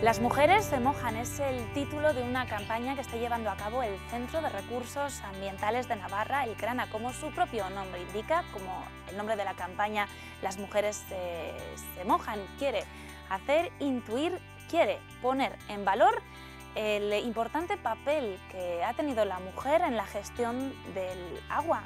Las mujeres se mojan es el título de una campaña que está llevando a cabo el Centro de Recursos Ambientales de Navarra, el CRANA, como su propio nombre indica, como el nombre de la campaña, las mujeres se mojan, quiere hacer intuir, quiere poner en valor el importante papel que ha tenido la mujer en la gestión del agua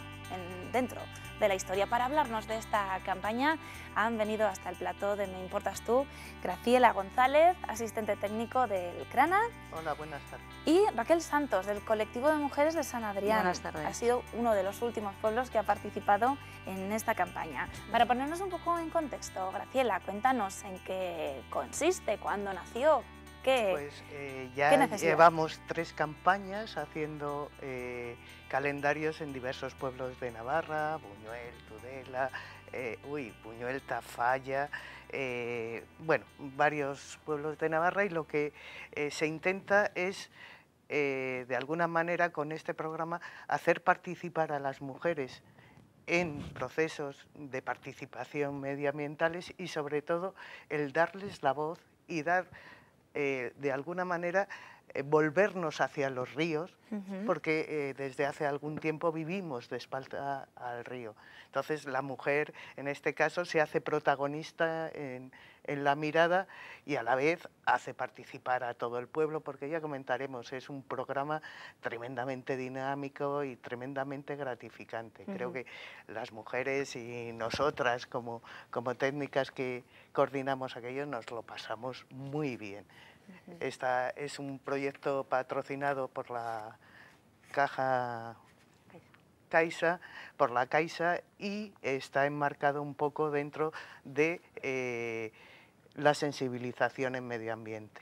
dentro de la historia. Para hablarnos de esta campaña han venido hasta el plató de Me Importas Tú Graciela González, asistente técnico del CRANA. Hola, buenas tardes. Y Raquel Santos, del colectivo de mujeres de San Adrián. Buenas tardes. Ha sido uno de los últimos pueblos que ha participado en esta campaña. Para ponernos un poco en contexto, Graciela, cuéntanos en qué consiste, cuándo nació. Pues ya llevamos 3 campañas haciendo calendarios en diversos pueblos de Navarra, Buñuel, Tudela, Buñuel, Tafalla, bueno, varios pueblos de Navarra, y lo que se intenta es, de alguna manera, con este programa, hacer participar a las mujeres en procesos de participación medioambientales y, sobre todo, el darles la voz y dar de alguna manera volvernos hacia los ríos, porque desde hace algún tiempo vivimos de espalda al río. Entonces la mujer en este caso se hace protagonista en la mirada y a la vez hace participar a todo el pueblo, porque ya comentaremos, es un programa tremendamente dinámico y tremendamente gratificante. Creo que las mujeres y nosotras como técnicas que coordinamos aquello nos lo pasamos muy bien. Esta es un proyecto patrocinado por la Caixa, y está enmarcado un poco dentro de la sensibilización en medio ambiente.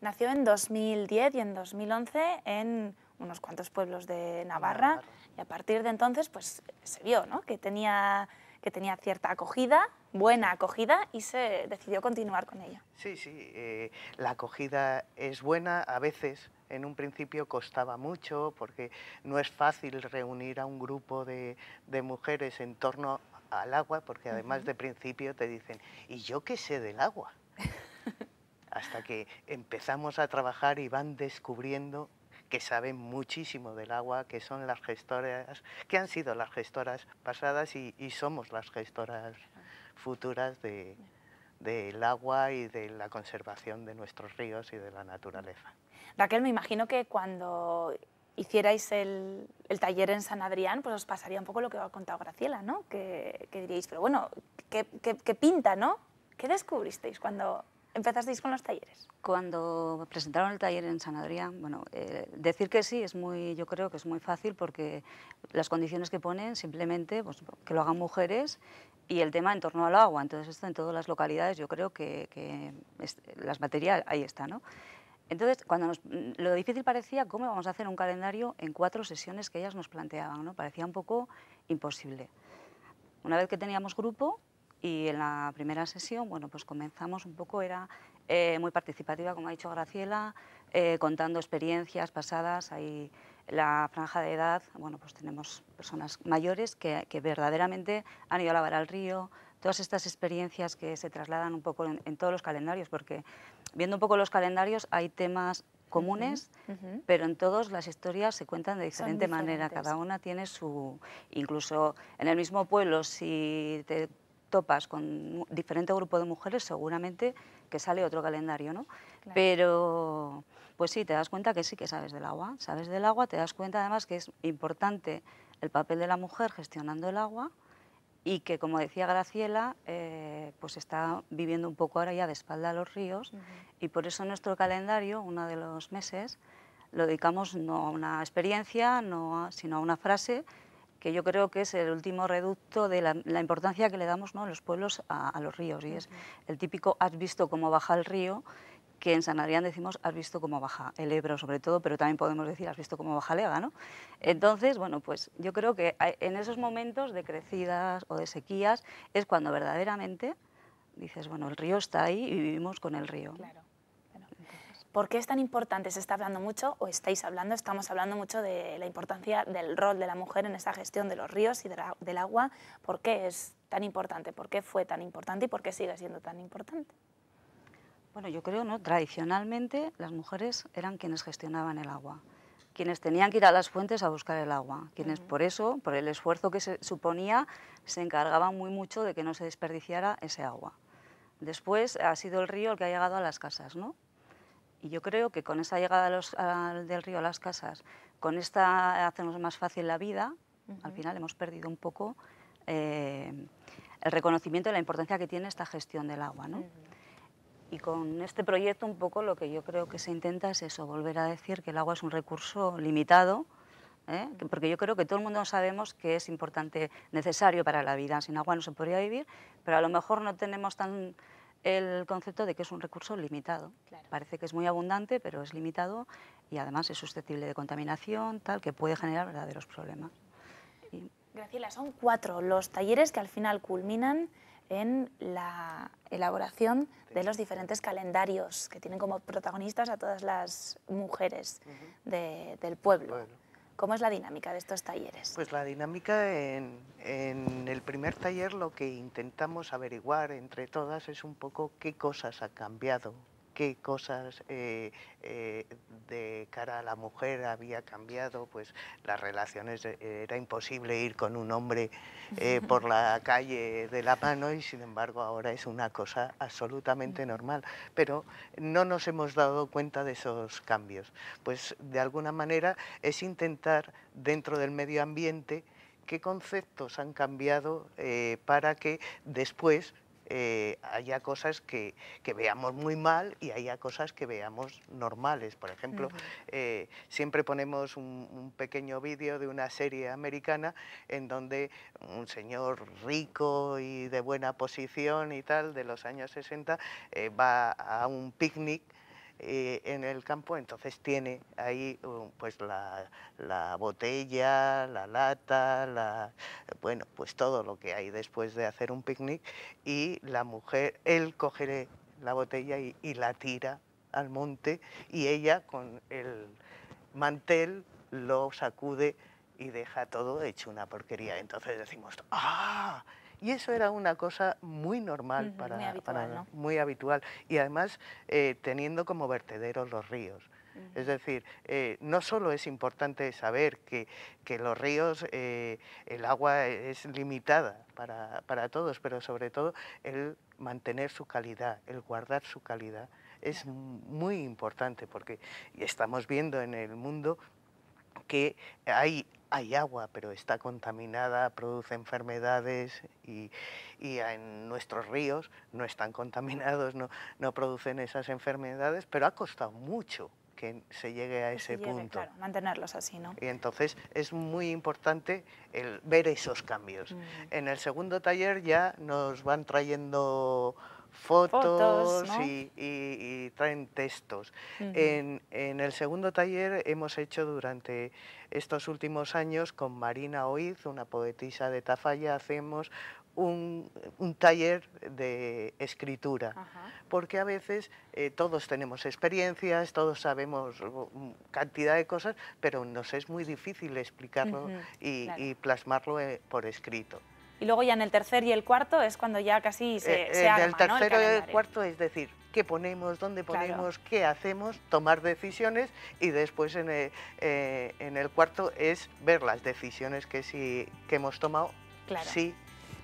Nació en 2010 y en 2011 en unos cuantos pueblos de Navarra, y a partir de entonces pues se vio, ¿no?, que tenía cierta acogida, buena acogida, y se decidió continuar con ella. Sí, la acogida es buena. A veces en un principio costaba mucho porque no es fácil reunir a un grupo de mujeres en torno al agua, porque además de principio te dicen, ¿y yo qué sé del agua? Hasta que empezamos a trabajar y van descubriendo que saben muchísimo del agua, que son las gestoras, que han sido las gestoras pasadas y somos las gestoras futuras del agua y de la conservación de nuestros ríos y de la naturaleza. Raquel, me imagino que cuando hicierais el taller en San Adrián, pues os pasaría un poco lo que ha contado Graciela, ¿no? Que diríais, pero bueno, ¿qué pinta, no? ¿Qué descubristeis cuando empezasteis con los talleres? Cuando presentaron el taller en San Adrián, bueno, decir que sí yo creo que es muy fácil, porque las condiciones que ponen simplemente pues, que lo hagan mujeres, y el tema en torno al agua. Entonces esto en todas las localidades yo creo que las materias ahí está, ¿no? Entonces, lo difícil parecía cómo íbamos a hacer un calendario en 4 sesiones que ellas nos planteaban, ¿no? Parecía un poco imposible. Una vez que teníamos grupo, y en la primera sesión, bueno, pues comenzamos un poco, era muy participativa, como ha dicho Graciela, contando experiencias pasadas. Ahí la franja de edad, bueno, pues tenemos personas mayores que verdaderamente han ido a lavar al río, todas estas experiencias que se trasladan un poco en todos los calendarios, porque viendo un poco los calendarios hay temas comunes, pero en todos las historias se cuentan de diferente manera, cada una tiene su... Incluso en el mismo pueblo, si te topas con un diferente grupo de mujeres, seguramente que sale otro calendario, ¿no? Claro. Pero, pues sí, te das cuenta que sí que sabes del agua, te das cuenta además que es importante el papel de la mujer gestionando el agua, y que, como decía Graciela, pues está viviendo un poco ahora ya de espalda a los ríos, y por eso nuestro calendario, uno de los meses, lo dedicamos no a una experiencia, sino a una frase, que yo creo que es el último reducto de la importancia que le damos, ¿no?, en los pueblos a los ríos, y es el típico "has visto cómo baja el río", que en San Adrián decimos "has visto cómo baja el Ebro", sobre todo, pero también podemos decir "has visto cómo baja el Ega", ¿no? Entonces, bueno, pues yo creo que en esos momentos de crecidas o de sequías es cuando verdaderamente dices, bueno, el río está ahí y vivimos con el río. Claro. ¿Por qué es tan importante? Se está hablando mucho, o estamos hablando mucho de la importancia del rol de la mujer en esa gestión de los ríos y del agua. ¿Por qué es tan importante? ¿Por qué fue tan importante y por qué sigue siendo tan importante? Bueno, yo creo, ¿no? Tradicionalmente las mujeres eran quienes gestionaban el agua, quienes tenían que ir a las fuentes a buscar el agua, quienes por eso, por el esfuerzo que se suponía, se encargaban muy mucho de que no se desperdiciara ese agua. Después ha sido el río el que ha llegado a las casas, ¿no? Y yo creo que con esa llegada del río a las casas, con esta hacemos más fácil la vida, al final hemos perdido un poco el reconocimiento de la importancia que tiene esta gestión del agua, ¿no? Y con este proyecto un poco lo que yo creo que se intenta es eso, volver a decir que el agua es un recurso limitado, porque yo creo que todo el mundo sabemos que es importante, necesario para la vida. Sin agua no se podría vivir, pero a lo mejor no tenemos tan el concepto de que es un recurso limitado. Claro. Parece que es muy abundante, pero es limitado y además es susceptible de contaminación, tal, que puede generar verdaderos problemas. Graciela, son 4 los talleres que al final culminan en la elaboración de los diferentes calendarios que tienen como protagonistas a todas las mujeres del pueblo. Bueno. ¿Cómo es la dinámica de estos talleres? Pues la dinámica en el primer taller lo que intentamos averiguar entre todas es un poco qué cosas han cambiado, qué cosas de cara a la mujer había cambiado, pues las relaciones, era imposible ir con un hombre por la calle de la mano y sin embargo ahora es una cosa absolutamente normal, pero no nos hemos dado cuenta de esos cambios. Pues de alguna manera es intentar dentro del medio ambiente qué conceptos han cambiado para que después haya cosas que veamos muy mal y haya cosas que veamos normales. Por ejemplo, siempre ponemos un pequeño vídeo de una serie americana en donde un señor rico y de buena posición y tal, de los años 60, va a un picnic en el campo, entonces tiene ahí pues la botella, la lata, bueno, pues todo lo que hay después de hacer un picnic, y la mujer, él coge la botella y la tira al monte y ella con el mantel lo sacude y deja todo hecho una porquería. Entonces decimos, ¡ah! Y eso era una cosa muy normal, muy habitual. Y además teniendo como vertederos los ríos. Es decir, no solo es importante saber que los ríos, el agua es limitada para todos, pero sobre todo el mantener su calidad, el guardar su calidad. Es muy importante porque estamos viendo en el mundo que hay agua, pero está contaminada, produce enfermedades y en nuestros ríos no están contaminados, no producen esas enfermedades, pero ha costado mucho que se llegue a ese punto. Claro, mantenerlos así, ¿no? Y entonces es muy importante el ver esos cambios. En el segundo taller ya nos van trayendo fotos, ¿no? y traen textos. En el segundo taller hemos hecho durante estos últimos años con Marina Oiz, una poetisa de Tafalla, hacemos un taller de escritura, porque a veces todos tenemos experiencias, todos sabemos cantidad de cosas, pero nos es muy difícil explicarlo y plasmarlo por escrito. Y luego ya en el tercer y el cuarto es cuando ya casi se arma, en el tercero y el cuarto es decir, qué ponemos, dónde ponemos, qué hacemos, tomar decisiones, y después en el cuarto es ver las decisiones que hemos tomado,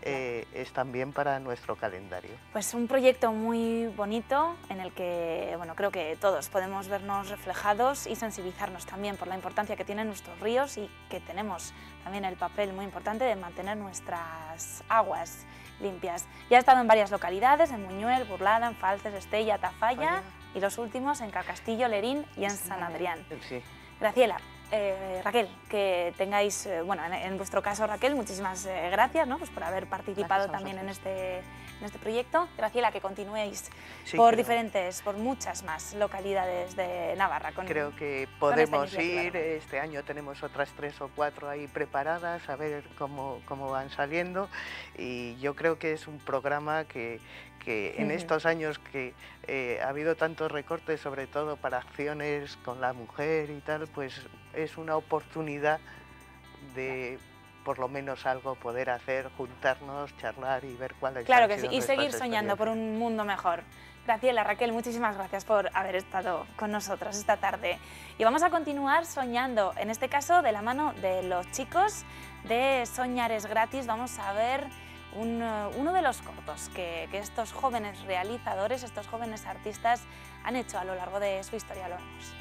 es también para nuestro calendario. Pues un proyecto muy bonito en el que, bueno, creo que todos podemos vernos reflejados y sensibilizarnos también por la importancia que tienen nuestros ríos y que tenemos también el papel muy importante de mantener nuestras aguas limpias. Ya he estado en varias localidades, en Buñuel, Burlada, en Falces, Estella, Tafalla y los últimos en Cacastillo, Lerín y en San Adrián. Sí. Graciela, Raquel, que tengáis, bueno, en vuestro caso Raquel, muchísimas gracias, ¿no? Pues por haber participado también en este proyecto. Graciela, que continuéis por muchas más localidades de Navarra. Creo que podemos ir, este año tenemos otras 3 o 4 ahí preparadas, a ver cómo van saliendo, y yo creo que es un programa que en estos años que ha habido tantos recortes, sobre todo para acciones con la mujer y tal, pues es una oportunidad de por lo menos algo poder hacer, juntarnos, charlar y ver cuáles Claro han que sí, sido y seguir nuestras soñando por experiencias. un mundo mejor. Graciela, Raquel, muchísimas gracias por haber estado con nosotros esta tarde. Y vamos a continuar soñando, en este caso de la mano de los chicos de Soñar es Gratis. Vamos a ver uno de los cortos que estos jóvenes realizadores, estos jóvenes artistas han hecho a lo largo de su historia. Lo vemos.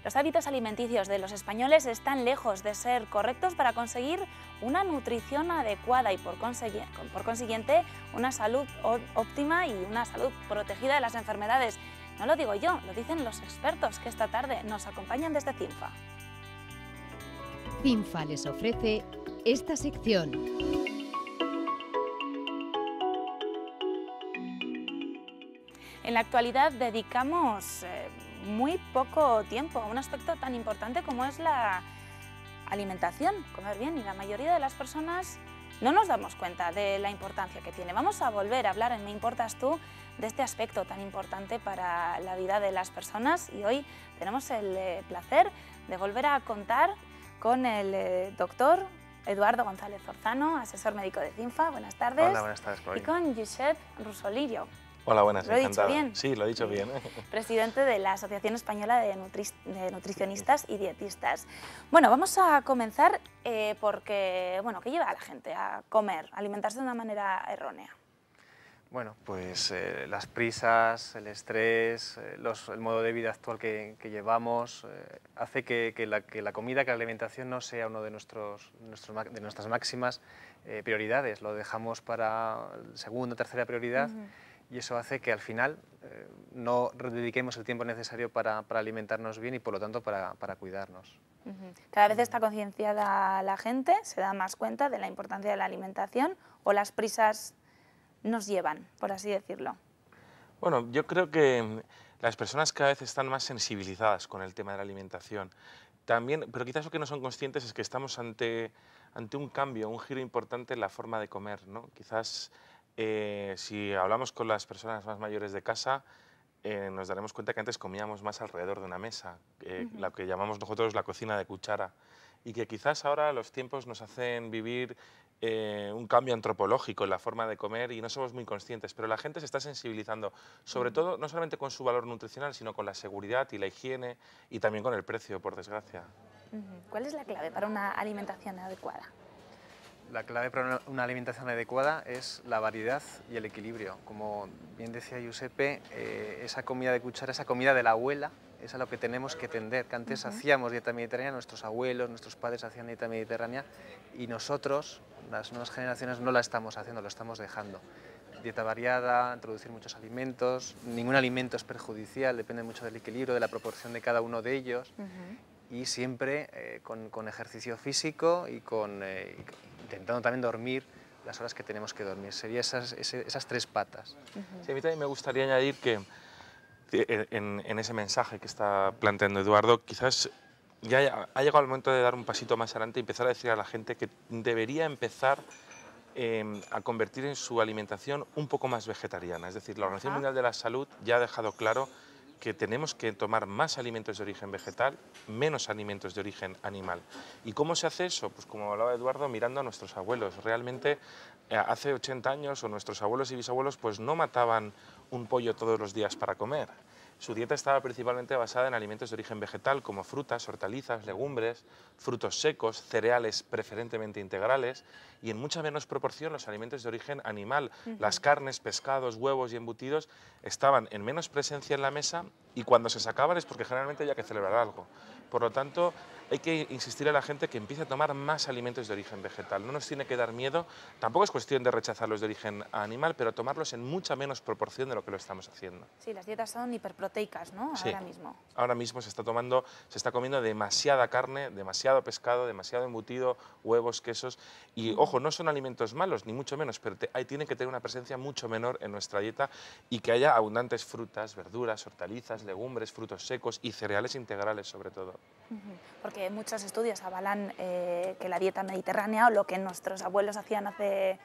Los hábitos alimenticios de los españoles están lejos de ser correctos para conseguir una nutrición adecuada y por consiguiente una salud óptima y una salud protegida de las enfermedades. No lo digo yo, lo dicen los expertos que esta tarde nos acompañan desde CINFA. CINFA les ofrece esta sección. En la actualidad dedicamos muy poco tiempo a un aspecto tan importante como es la alimentación, comer bien, y la mayoría de las personas no nos damos cuenta de la importancia que tiene. Vamos a volver a hablar en Me Importas Tú de este aspecto tan importante para la vida de las personas y hoy tenemos el placer de volver a contar con el doctor Eduardo González Orzano, asesor médico de CINFA. Buenas tardes. Hola, buenas tardes, Gloria. Y con Josep Rusolillo. Hola, buenas, ¿Lo he encantado. dicho bien? Sí, lo he dicho bien. Presidente de la Asociación Española de Nutricionistas y Dietistas. Bueno, vamos a comenzar porque, bueno, ¿qué lleva a la gente a comer, a alimentarse de una manera errónea? Bueno, pues las prisas, el estrés, el modo de vida actual que llevamos hace que la comida, que la alimentación no sea uno de nuestras máximas prioridades. Lo dejamos para segunda o tercera prioridad. Y eso hace que al final no dediquemos el tiempo necesario para alimentarnos bien y por lo tanto para cuidarnos. Cada vez está concienciada la gente, se da más cuenta de la importancia de la alimentación o las prisas nos llevan, por así decirlo. Bueno, yo creo que las personas cada vez están más sensibilizadas con el tema de la alimentación. También, pero quizás lo que no son conscientes es que estamos ante un cambio, un giro importante en la forma de comer, ¿no? Quizás si hablamos con las personas más mayores de casa, nos daremos cuenta que antes comíamos más alrededor de una mesa, la que llamamos nosotros la cocina de cuchara, y que quizás ahora los tiempos nos hacen vivir un cambio antropológico en la forma de comer y no somos muy conscientes, pero la gente se está sensibilizando, sobre todo no solamente con su valor nutricional, sino con la seguridad y la higiene y también con el precio, por desgracia. ¿Cuál es la clave para una alimentación adecuada? La clave para una alimentación adecuada es la variedad y el equilibrio. Como bien decía Giuseppe, esa comida de cuchara, esa comida de la abuela, es a lo que tenemos que tender, que antes hacíamos dieta mediterránea, nuestros abuelos, nuestros padres hacían dieta mediterránea y nosotros, las nuevas generaciones, no la estamos haciendo, lo estamos dejando. Dieta variada, introducir muchos alimentos, ningún alimento es perjudicial, depende mucho del equilibrio, de la proporción de cada uno de ellos y siempre con ejercicio físico y intentando también dormir las horas que tenemos que dormir. Serían esas tres patas. Sí, a mí también me gustaría añadir que en ese mensaje que está planteando Eduardo, quizás ya ha llegado el momento de dar un pasito más adelante y empezar a decir a la gente que debería empezar a convertir en su alimentación un poco más vegetariana. Es decir, la Organización Mundial de la Salud ya ha dejado claro que tenemos que tomar más alimentos de origen vegetal, menos alimentos de origen animal. ¿Y cómo se hace eso? Pues como hablaba Eduardo, mirando a nuestros abuelos. Realmente hace 80 años o nuestros abuelos y bisabuelos pues no mataban un pollo todos los días para comer. Su dieta estaba principalmente basada en alimentos de origen vegetal como frutas, hortalizas, legumbres, frutos secos, cereales preferentemente integrales y en mucha menos proporción los alimentos de origen animal. Las carnes, pescados, huevos y embutidos estaban en menos presencia en la mesa y cuando se sacaban es porque generalmente había que celebrar algo. Por lo tanto, hay que insistir a la gente que empiece a tomar más alimentos de origen vegetal. No nos tiene que dar miedo, tampoco es cuestión de rechazar los de origen animal, pero tomarlos en mucha menos proporción de lo que lo estamos haciendo. Sí, las dietas son hiperproteicas, ¿no? Sí, ahora mismo. Ahora mismo se está comiendo demasiada carne, demasiado pescado, demasiado embutido, huevos, quesos. Y ojo, no son alimentos malos, ni mucho menos, pero tienen que tener una presencia mucho menor en nuestra dieta y que haya abundantes frutas, verduras, hortalizas, legumbres, frutos secos y cereales integrales sobre todo. Porque muchos estudios avalan que la dieta mediterránea o lo que nuestros abuelos hacían hace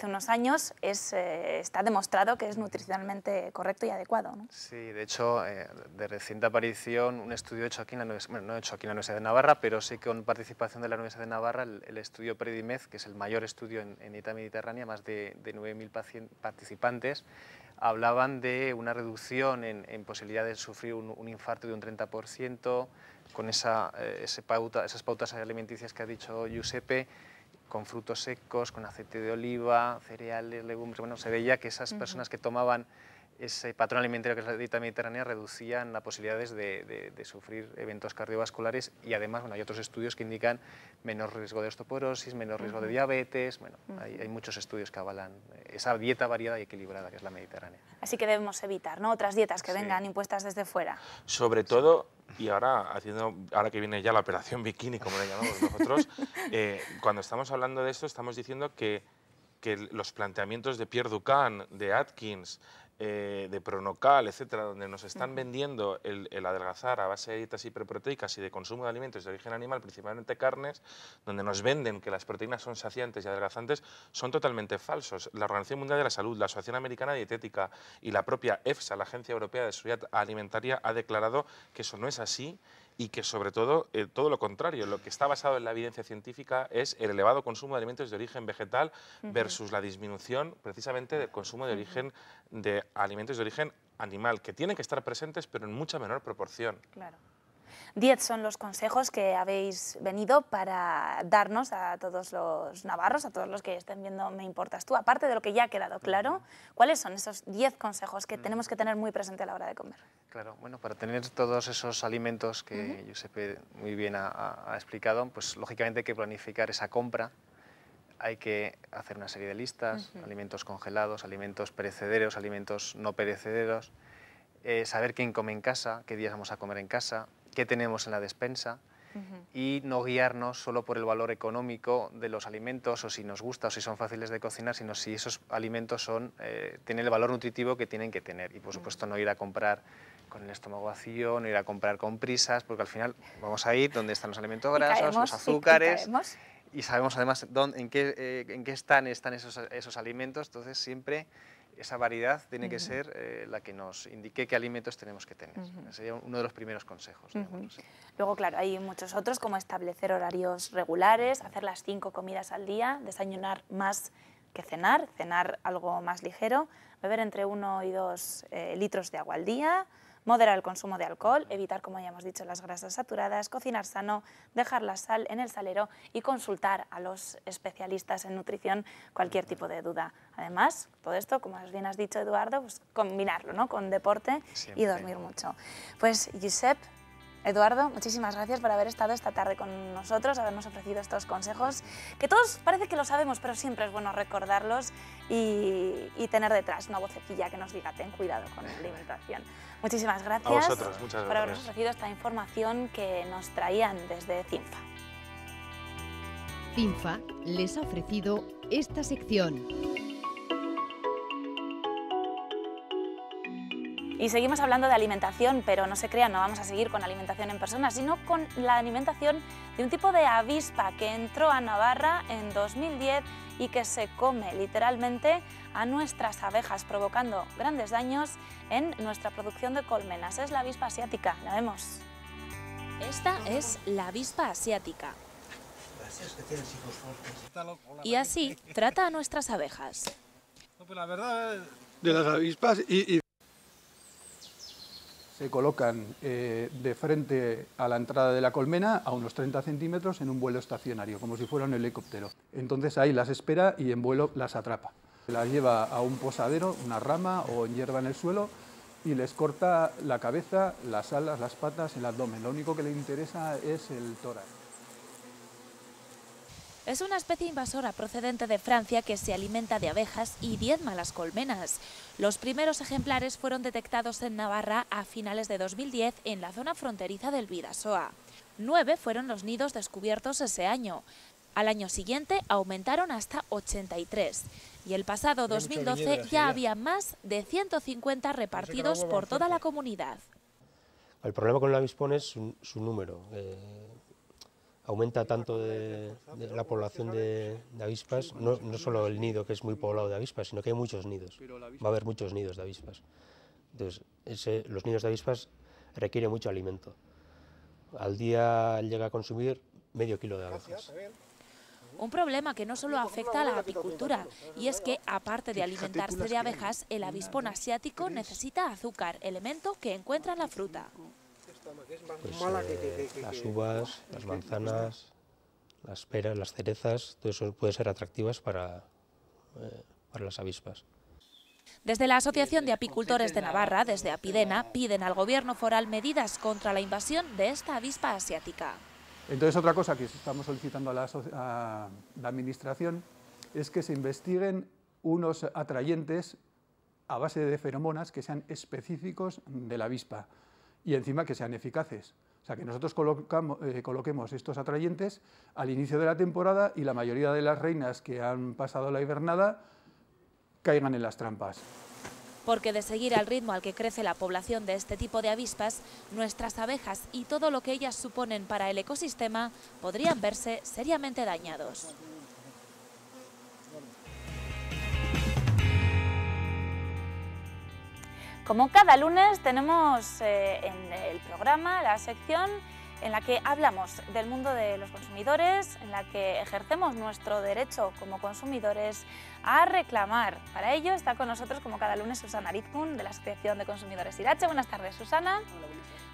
unos años está demostrado que es nutricionalmente correcto y adecuado, ¿no? Sí, de hecho, de reciente aparición, un estudio hecho aquí en la Universidad de Navarra, pero sí con participación de la Universidad de Navarra, el estudio Predimez, que es el mayor estudio en dieta mediterránea, más de 9.000 participantes, hablaban de una reducción en posibilidades de sufrir un infarto de un 30%, con esas pautas alimenticias que ha dicho Giuseppe, con frutos secos, con aceite de oliva, cereales, legumbres. Bueno, se veía que esas personas que tomaban ese patrón alimentario que es la dieta mediterránea reducían las posibilidades de sufrir eventos cardiovasculares y además hay otros estudios que indican menor riesgo de osteoporosis, menor riesgo de diabetes. Bueno, hay muchos estudios que avalan esa dieta variada y equilibrada que es la mediterránea. Así que debemos evitar, ¿no?, otras dietas que vengan impuestas desde fuera. Sobre todo, y ahora que viene ya la operación bikini, como le llamamos nosotros, cuando estamos hablando de esto estamos diciendo que los planteamientos de Pierre Ducan, de Atkins, de Pronocal, etcétera, donde nos están vendiendo el adelgazar a base de dietas hiperproteicas y de consumo de alimentos de origen animal, principalmente carnes, donde nos venden que las proteínas son saciantes y adelgazantes, son totalmente falsos. La Organización Mundial de la Salud, la Asociación Americana de Dietética y la propia EFSA, la Agencia Europea de Seguridad Alimentaria, ha declarado que eso no es así y que sobre todo lo contrario, lo que está basado en la evidencia científica es el elevado consumo de alimentos de origen vegetal versus la disminución precisamente del consumo de origen de alimentos de origen animal, que tienen que estar presentes pero en mucha menor proporción. Claro. 10 son los consejos que habéis venido para darnos a todos los navarros, a todos los que estén viendo Me Importas Tú. Aparte de lo que ya ha quedado claro, ¿cuáles son esos 10 consejos que tenemos que tener muy presente a la hora de comer? Claro, bueno, para tener todos esos alimentos que Giuseppe muy bien ha explicado, pues lógicamente hay que planificar esa compra. Hay que hacer una serie de listas, alimentos congelados, alimentos perecederos, alimentos no perecederos, saber quién come en casa, qué días vamos a comer en casa, qué tenemos en la despensa y no guiarnos solo por el valor económico de los alimentos o si nos gusta o si son fáciles de cocinar, sino si esos alimentos tienen el valor nutritivo que tienen que tener y por supuesto no ir a comprar con el estómago vacío, no ir a comprar con prisas, porque al final vamos a ir donde están los alimentos grasos, los azúcares. Y sabemos además en qué están esos alimentos, entonces siempre esa variedad tiene que ser la que nos indique qué alimentos tenemos que tener. Sería uno de los primeros consejos. Digamos, sí. Luego, claro, hay muchos otros, como establecer horarios regulares, hacer las 5 comidas al día, desayunar más que cenar algo más ligero, beber entre 1 y 2 litros de agua al día, moderar el consumo de alcohol, evitar, como ya hemos dicho, las grasas saturadas, cocinar sano, dejar la sal en el salero y consultar a los especialistas en nutrición cualquier tipo de duda. Además, todo esto, como bien has dicho, Eduardo, pues combinarlo, ¿no?, con deporte y dormir mucho. Pues, Josep, Eduardo, muchísimas gracias por haber estado esta tarde con nosotros, habernos ofrecido estos consejos, que todos parece que lo sabemos, pero siempre es bueno recordarlos y tener detrás una vocecilla que nos diga, ten cuidado con la alimentación. Muchísimas gracias a vosotros, muchas por habernos ofrecido esta información que nos traían desde CINFA. CINFA les ha ofrecido esta sección. Y seguimos hablando de alimentación, pero no se crean, no vamos a seguir con alimentación en personas, sino con la alimentación de un tipo de avispa que entró a Navarra en 2010 y que se come literalmente a nuestras abejas, provocando grandes daños en nuestra producción de colmenas. Es la avispa asiática, la vemos. Esta es la avispa asiática. Y así trata a nuestras abejas. La verdad de las avispas se colocan de frente a la entrada de la colmena a unos 30 centímetros en un vuelo estacionario, como si fuera un helicóptero. Entonces ahí las espera y en vuelo las atrapa. Las lleva a un posadero, una rama o en hierba en el suelo y les corta la cabeza, las alas, las patas, el abdomen. Lo único que le interesa es el tórax. Es una especie invasora procedente de Francia que se alimenta de abejas y diezma las colmenas. Los primeros ejemplares fueron detectados en Navarra a finales de 2010 en la zona fronteriza del Bidasoa. 9 fueron los nidos descubiertos ese año. Al año siguiente aumentaron hasta 83 y el pasado 2012 ya había más de 150 repartidos por toda la comunidad. El problema con el avispón es su número. Aumenta tanto de la población de avispas, no solo el nido, que es muy poblado de avispas, sino que hay muchos nidos. Va a haber muchos nidos de avispas. Entonces, los nidos de avispas requieren mucho alimento. Al día llega a consumir medio kilo de abejas. Un problema que no solo afecta a la apicultura, y es que, aparte de alimentarse de abejas, el avispón asiático necesita azúcar, elemento que encuentra en la fruta. Pues, las uvas, las manzanas, las peras, las cerezas, todo eso puede ser atractivas para las avispas. Desde la Asociación de Apicultores de Navarra, desde Apidena, piden al gobierno foral medidas contra la invasión de esta avispa asiática. Entonces, otra cosa que estamos solicitando a la Administración es que se investiguen unos atrayentes a base de feromonas que sean específicos de la avispa y encima que sean eficaces. O sea, que nosotros coloquemos estos atrayentes al inicio de la temporada y la mayoría de las reinas que han pasado la hibernada caigan en las trampas. Porque de seguir al ritmo al que crece la población de este tipo de avispas, nuestras abejas y todo lo que ellas suponen para el ecosistema podrían verse seriamente dañados. Como cada lunes tenemos en el programa la sección en la que hablamos del mundo de los consumidores, en la que ejercemos nuestro derecho como consumidores a reclamar. Para ello está con nosotros, como cada lunes, Susana Arizkun, de la Asociación de Consumidores Irache. Buenas tardes, Susana.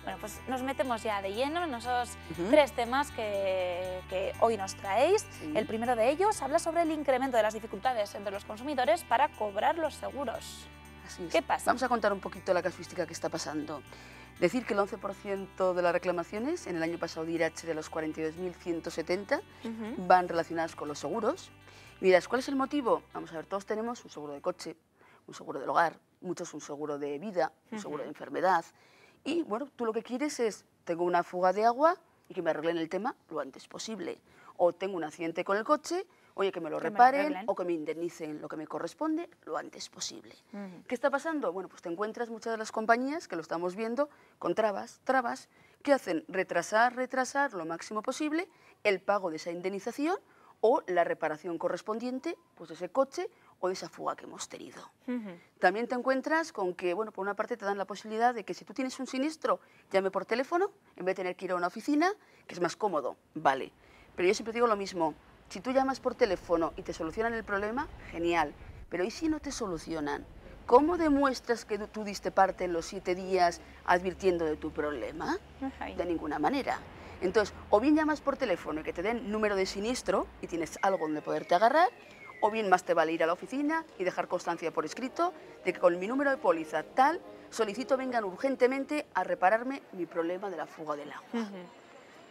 Bueno, pues nos metemos ya de lleno en esos 3 temas que hoy nos traéis. El primero de ellos habla sobre el incremento de las dificultades entre los consumidores para cobrar los seguros. Así es. ¿Qué pasa? Vamos a contar un poquito la casuística que está pasando. Decir que el 11% de las reclamaciones en el año pasado de Irache, de los 42.170, van relacionadas con los seguros. Miras, ¿cuál es el motivo? Vamos a ver, todos tenemos un seguro de coche, un seguro del hogar, muchos un seguro de vida, un seguro de enfermedad. Y bueno, tú lo que quieres es, tengo una fuga de agua y que me arreglen el tema lo antes posible. O tengo un accidente con el coche, oye, que me lo reparen o que me indemnicen lo que me corresponde lo antes posible. ¿Qué está pasando? Bueno, pues te encuentras muchas de las compañías, que lo estamos viendo, con trabas que hacen retrasar lo máximo posible el pago de esa indemnización o la reparación correspondiente pues, de ese coche o de esa fuga que hemos tenido. También te encuentras con que, bueno, por una parte te dan la posibilidad de que si tú tienes un siniestro, llame por teléfono, en vez de tener que ir a una oficina, que es más cómodo, vale. Pero yo siempre digo lo mismo, si tú llamas por teléfono y te solucionan el problema, genial, pero ¿y si no te solucionan? ¿Cómo demuestras que tú diste parte en los 7 días advirtiendo de tu problema? De ninguna manera. Entonces, o bien llamas por teléfono y que te den número de siniestro y tienes algo donde poderte agarrar, o bien más te vale ir a la oficina y dejar constancia por escrito de que con mi número de póliza tal, solicito vengan urgentemente a repararme mi problema de la fuga del agua.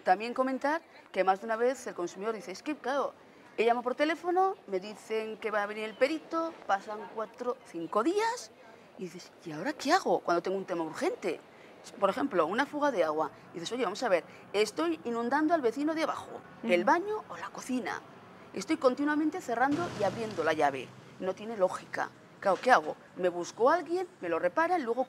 También comentar que más de una vez el consumidor dice, es que claro, llamo por teléfono, me dicen que va a venir el perito, pasan 4 o 5 días y dices, ¿y ahora qué hago cuando tengo un tema urgente? Por ejemplo, una fuga de agua. Y dices, oye, vamos a ver, estoy inundando al vecino de abajo, el baño o la cocina. Estoy continuamente cerrando y abriendo la llave. No tiene lógica. Claro, ¿qué hago? Me busco a alguien, me lo repara y luego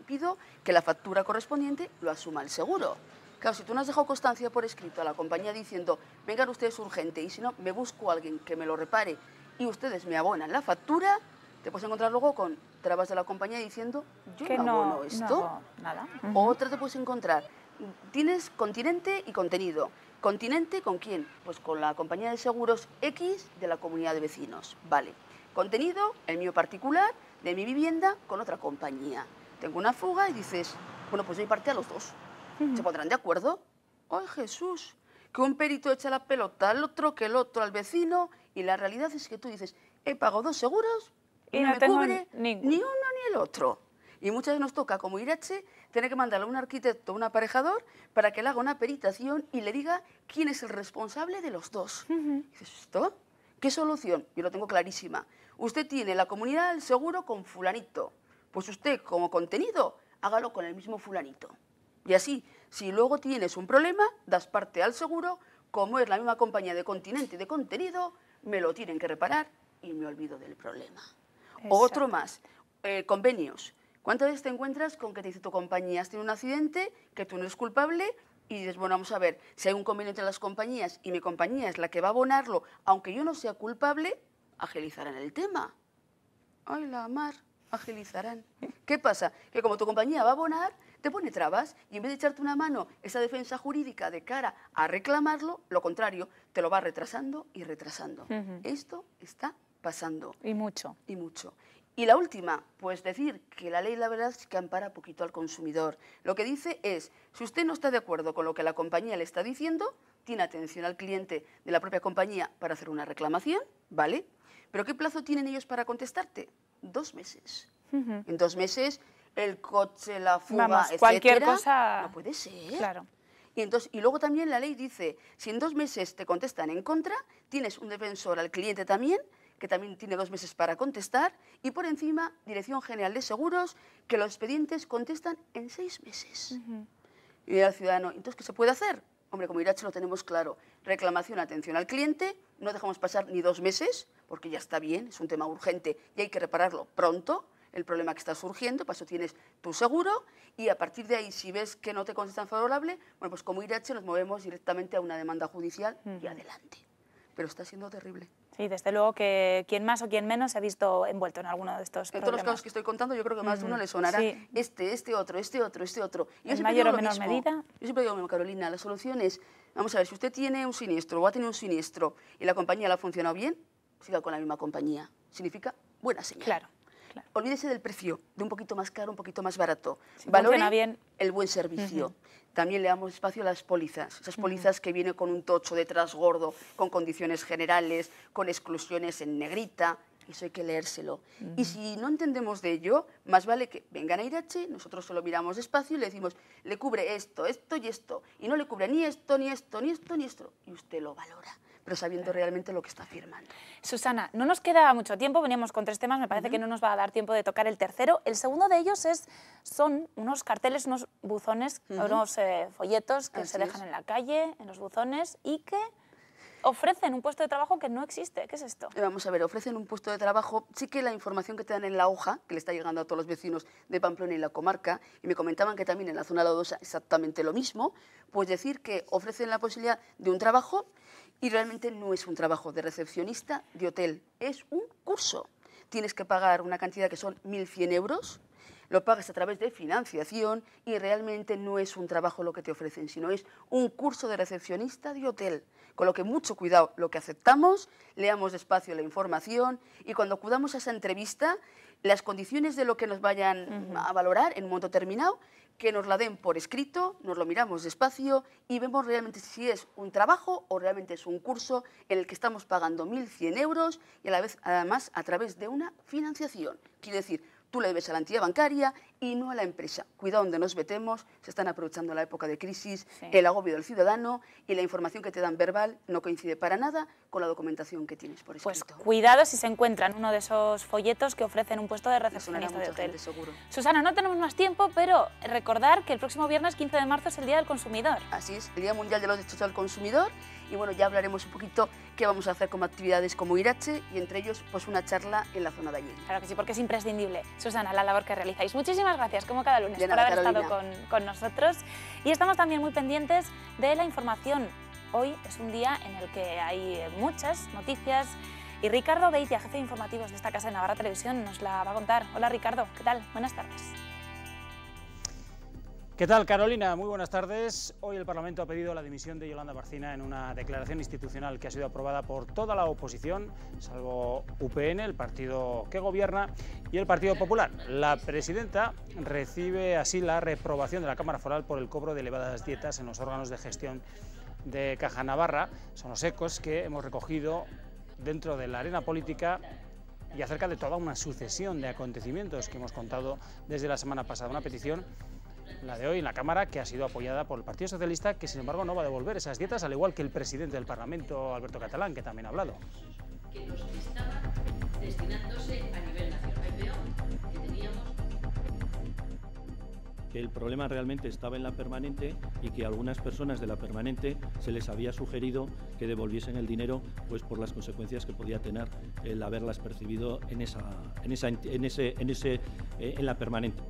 pido que la factura correspondiente lo asuma el seguro. Claro, si tú no has dejado constancia por escrito a la compañía diciendo, vengan ustedes urgente, y si no, me busco a alguien que me lo repare y ustedes me abonan la factura, te puedes encontrar luego con trabas de la compañía diciendo, yo no abono esto. No, nada. Otra te puedes encontrar, tienes continente y contenido. ¿Continente con quién? Pues con la compañía de seguros X de la comunidad de vecinos, vale. Contenido, el mío particular, de mi vivienda, con otra compañía. Tengo una fuga y dices, bueno, pues doy parte a los dos. ¿Se pondrán de acuerdo? ¡Ay, Jesús! Que un perito echa la pelota al otro, que el otro al vecino, y la realidad es que tú dices, he pagado 2 seguros y no me cubre ni uno ni el otro. Y muchas veces nos toca, como Irache, tener que mandarle a un arquitecto, un aparejador, para que le haga una peritación y le diga quién es el responsable de los dos. Y dices, ¿esto? ¿Qué solución? Yo lo tengo clarísima. Usted tiene la comunidad del seguro con fulanito. Pues usted, como contenido, hágalo con el mismo fulanito. Y así, si luego tienes un problema, das parte al seguro, como es la misma compañía de continente y de contenido, me lo tienen que reparar y me olvido del problema. Exacto. Otro más, convenios. ¿Cuántas veces te encuentras con que te dice tu compañía, has tenido un accidente, que tú no eres culpable, y dices, bueno, vamos a ver, si hay un convenio entre las compañías y mi compañía es la que va a abonarlo, aunque yo no sea culpable, agilizarán el tema. ¡Ay, la mar! Agilizarán. ¿Qué pasa? Que como tu compañía va a abonar, te pone trabas y en vez de echarte una mano esa defensa jurídica de cara a reclamarlo, lo contrario, te lo va retrasando y retrasando. Esto está pasando. Y mucho. Y mucho. Y la última, pues decir que la ley, la verdad, es que ampara poquito al consumidor. Lo que dice es, si usted no está de acuerdo con lo que la compañía le está diciendo, tiene atención al cliente de la propia compañía para hacer una reclamación, ¿vale? ¿Pero qué plazo tienen ellos para contestarte? 2 meses. En 2 meses, el coche, la fuga, vamos, etcétera, cualquier cosa... no puede ser. Claro. Y luego también la ley dice, si en 2 meses te contestan en contra, tienes un defensor al cliente también, que también tiene 2 meses para contestar, y por encima, Dirección General de Seguros, que los expedientes contestan en 6 meses. Y al ciudadano, ¿entonces qué se puede hacer? Hombre, como Irache lo tenemos claro, reclamación, atención al cliente, no dejamos pasar ni 2 meses, porque ya está bien, es un tema urgente y hay que repararlo pronto, el problema que está surgiendo, para eso tienes tu seguro, y a partir de ahí, si ves que no te contestan favorable, bueno, pues como Irache nos movemos directamente a una demanda judicial y adelante. Pero está siendo terrible. Sí, desde luego que quien más o quien menos se ha visto envuelto en alguno de estos problemas. En todos los casos que estoy contando, yo creo que más de uno le sonará este otro. Y en mayor o menor medida. Yo siempre digo, Carolina, la solución es, vamos a ver, si usted tiene un siniestro o ha tenido un siniestro y la compañía le ha funcionado bien, siga con la misma compañía. Significa buena señal. Claro. Olvídese del precio, de un poquito más caro, un poquito más barato. Si valore bien el buen servicio. También le damos espacio a las pólizas, esas pólizas que vienen con un tocho detrás gordo, con condiciones generales, con exclusiones en negrita. Eso hay que leérselo. Y si no entendemos de ello, más vale que vengan a Irache, nosotros se lo miramos despacio y le decimos, le cubre esto, esto y esto, y no le cubre ni esto, ni esto, ni esto, ni esto, y usted lo valora, pero sabiendo realmente lo que está firmando. Susana, no nos queda mucho tiempo, veníamos con 3 temas, me parece que no nos va a dar tiempo de tocar el tercero. El segundo de ellos son unos carteles, unos buzones, unos folletos que se dejan en la calle, en los buzones, y que ofrecen un puesto de trabajo que no existe. ¿Qué es esto? Vamos a ver, ofrecen un puesto de trabajo, sí que la información que te dan en la hoja, que le está llegando a todos los vecinos de Pamplona y la comarca, y me comentaban que también en la zona Ladosa exactamente lo mismo, pues decir que ofrecen la posibilidad de un trabajo y realmente no es un trabajo de recepcionista de hotel, es un curso. Tienes que pagar una cantidad que son 1.100 euros, lo pagas a través de financiación y realmente no es un trabajo lo que te ofrecen, sino es un curso de recepcionista de hotel. Con lo que mucho cuidado lo que aceptamos, leamos despacio la información y cuando acudamos a esa entrevista, las condiciones de lo que nos vayan a valorar en un momento determinado, que nos la den por escrito, nos lo miramos despacio y vemos realmente si es un trabajo o realmente es un curso en el que estamos pagando 1.100 euros y a la vez, además, a través de una financiación. Quiere decir, tú le debes a la entidad bancaria y no a la empresa. Cuidado donde nos metemos, se están aprovechando la época de crisis, el agobio del ciudadano y la información que te dan verbal no coincide para nada con la documentación que tienes por escrito. Pues cuidado si se encuentran uno de esos folletos que ofrecen un puesto de recepcionista de hotel. Seguro. Susana, no tenemos más tiempo, pero recordar que el próximo viernes 15 de marzo es el Día del Consumidor. Así es, el Día Mundial de los Derechos del Consumidor y bueno, ya hablaremos un poquito qué vamos a hacer como actividades como Irache y entre ellos pues una charla en la zona de allí. Claro que sí, porque es imprescindible, Susana, la labor que realizáis. Muchísimas gracias, como cada lunes, de nada, por haber Carolina. estado con nosotros. Y estamos también muy pendientes de la información. Hoy es un día en el que hay muchas noticias y Ricardo Beitia, jefe de informativos de esta casa de Navarra Televisión, nos la va a contar. Hola Ricardo, ¿qué tal? Buenas tardes. ¿Qué tal, Carolina? Muy buenas tardes. Hoy el Parlamento ha pedido la dimisión de Yolanda Barcina en una declaración institucional que ha sido aprobada por toda la oposición, salvo UPN, el partido que gobierna, y el Partido Popular. La presidenta recibe así la reprobación de la Cámara Foral por el cobro de elevadas dietas en los órganos de gestión de Caja Navarra. Son los ecos que hemos recogido dentro de la arena política y acerca de toda una sucesión de acontecimientos que hemos contado desde la semana pasada. Una petición, la de hoy en la Cámara, que ha sido apoyada por el Partido Socialista, que sin embargo no va a devolver esas dietas, al igual que el presidente del Parlamento, Alberto Catalán, que también ha hablado. Que nos estaba destinándose a nivel nacional. Veo que teníamos... Que el problema realmente estaba en la permanente y que a algunas personas de la permanente se les había sugerido que devolviesen el dinero pues por las consecuencias que podía tener el haberlas percibido en la permanente.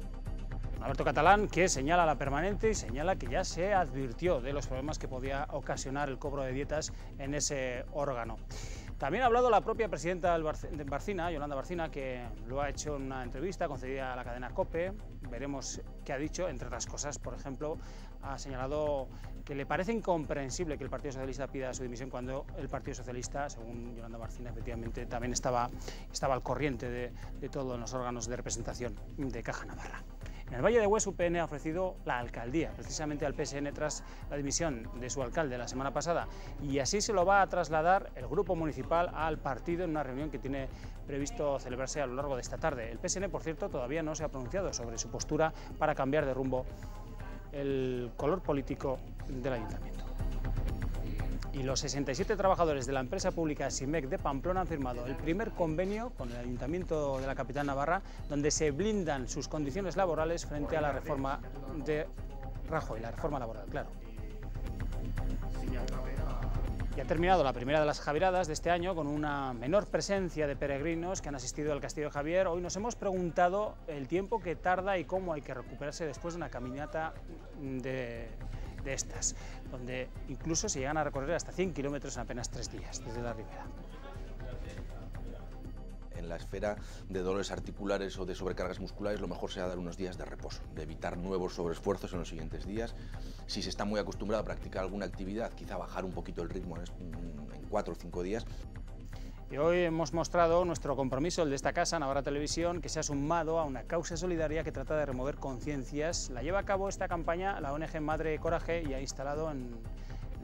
Alberto Catalán, que señala la permanente y señala que ya se advirtió de los problemas que podía ocasionar el cobro de dietas en ese órgano. También ha hablado la propia presidenta de Barcina, Yolanda Barcina, que lo ha hecho en una entrevista concedida a la cadena COPE. Veremos qué ha dicho, entre otras cosas. Por ejemplo, ha señalado que le parece incomprensible que el Partido Socialista pida su dimisión cuando el Partido Socialista, según Yolanda Barcina, efectivamente también estaba al corriente de todos los órganos de representación de Caja Navarra. En el Valle de Hues, UPN ha ofrecido la alcaldía, precisamente al PSN, tras la dimisión de su alcalde la semana pasada, y así se lo va a trasladar el grupo municipal al partido en una reunión que tiene previsto celebrarse a lo largo de esta tarde. El PSN, por cierto, todavía no se ha pronunciado sobre su postura para cambiar de rumbo el color político del ayuntamiento. Y los 67 trabajadores de la empresa pública SIMEC de Pamplona han firmado el primer convenio con el Ayuntamiento de la capital navarra, donde se blindan sus condiciones laborales frente a la reforma de Rajoy, la reforma laboral, claro. Y ha terminado la primera de las Javiradas de este año con una menor presencia de peregrinos que han asistido al Castillo de Javier. Hoy nos hemos preguntado el tiempo que tarda y cómo hay que recuperarse después de una caminata de estas, donde incluso se llegan a recorrer hasta 100 kilómetros en apenas 3 días desde la ribera. En la esfera de dolores articulares o de sobrecargas musculares, lo mejor será dar unos días de reposo, de evitar nuevos sobreesfuerzos en los siguientes días. Si se está muy acostumbrado a practicar alguna actividad, quizá bajar un poquito el ritmo en 4 o 5 días. Y hoy hemos mostrado nuestro compromiso, el de esta casa, Navarra Televisión, que se ha sumado a una causa solidaria que trata de remover conciencias. La lleva a cabo esta campaña la ONG Madre Coraje y ha instalado en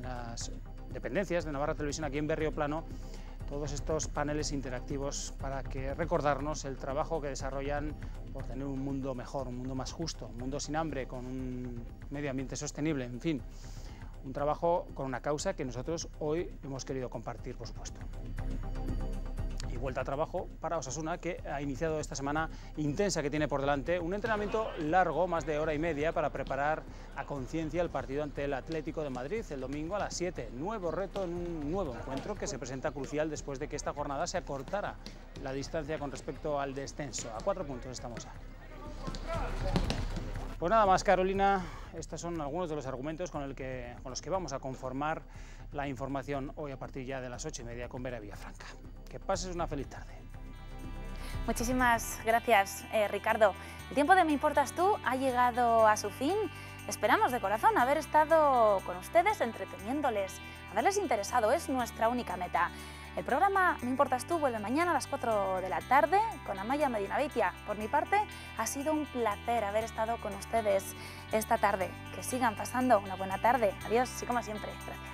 las dependencias de Navarra Televisión aquí en Berrioplano todos estos paneles interactivos para que recordarnos el trabajo que desarrollan por tener un mundo mejor, un mundo más justo, un mundo sin hambre, con un medio ambiente sostenible, en fin. Un trabajo con una causa que nosotros hoy hemos querido compartir, por supuesto. Y vuelta a trabajo para Osasuna, que ha iniciado esta semana intensa que tiene por delante, un entrenamiento largo, más de hora y media, para preparar a conciencia el partido ante el Atlético de Madrid el domingo a las 7. Nuevo reto en un nuevo encuentro que se presenta crucial después de que esta jornada se acortara la distancia con respecto al descenso. A 4 puntos estamos ya. Pues nada más, Carolina, estos son algunos de los argumentos con los que vamos a conformar la información hoy a partir ya de las 8:30 con Vera Villafranca. Que pases una feliz tarde. Muchísimas gracias, Ricardo. El tiempo de Me Importas Tú ha llegado a su fin. Esperamos de corazón haber estado con ustedes entreteniéndoles, haberles interesado, es nuestra única meta. El programa Me Importas Tú vuelve mañana a las 4 de la tarde con Amaia Medinabeitia. Por mi parte, ha sido un placer haber estado con ustedes esta tarde. Que sigan pasando una buena tarde. Adiós y como siempre, gracias.